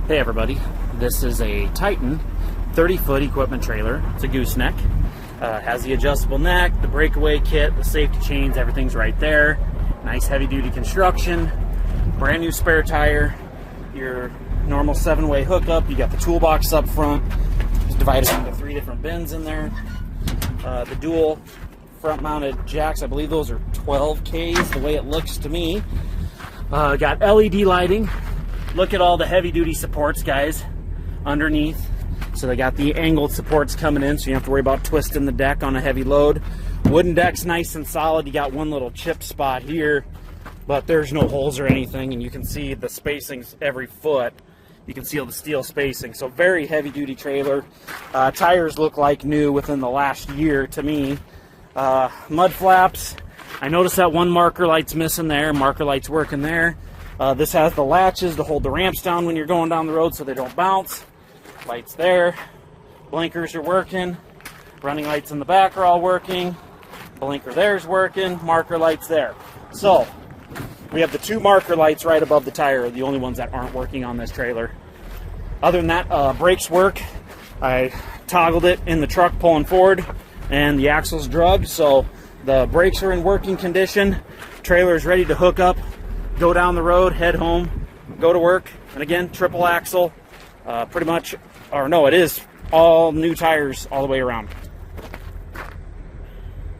Hey everybody, this is a Titan 30-foot equipment trailer. It's a gooseneck. Has the adjustable neck, the breakaway kit, the safety chains, everything's right there. Nice heavy-duty construction, brand new spare tire, your normal 7-way hookup. You got the toolbox up front. It's divided into 3 different bins in there. The dual front-mounted jacks, I believe those are 12Ks, the way it looks to me. Got LED lighting. Look at all the heavy-duty supports, guys, underneath. So they got the angled supports coming in, so you don't have to worry about twisting the deck on a heavy load. Wooden deck's nice and solid. You got one little chip spot here, but there's no holes or anything, and you can see the spacings every foot. You can see all the steel spacing. So very heavy-duty trailer. Tires look like new within the last year to me. Mud flaps. I noticed that one marker light's missing there. Marker light's working there. This has the latches to hold the ramps down when you're going down the road so they don't bounce. Lights there. Blinkers are working. Running lights in the back are all working. Blinker there's working. Marker lights there. So, we have the 2 marker lights right above the tire, the only ones that aren't working on this trailer. Other than that, brakes work. I toggled it in the truck pulling forward, and the axle's drugged, so the brakes are in working condition. Trailer is ready to hook up, go down the road, head home, go to work. And again, triple axle, pretty much, or no, it is all new tires all the way around.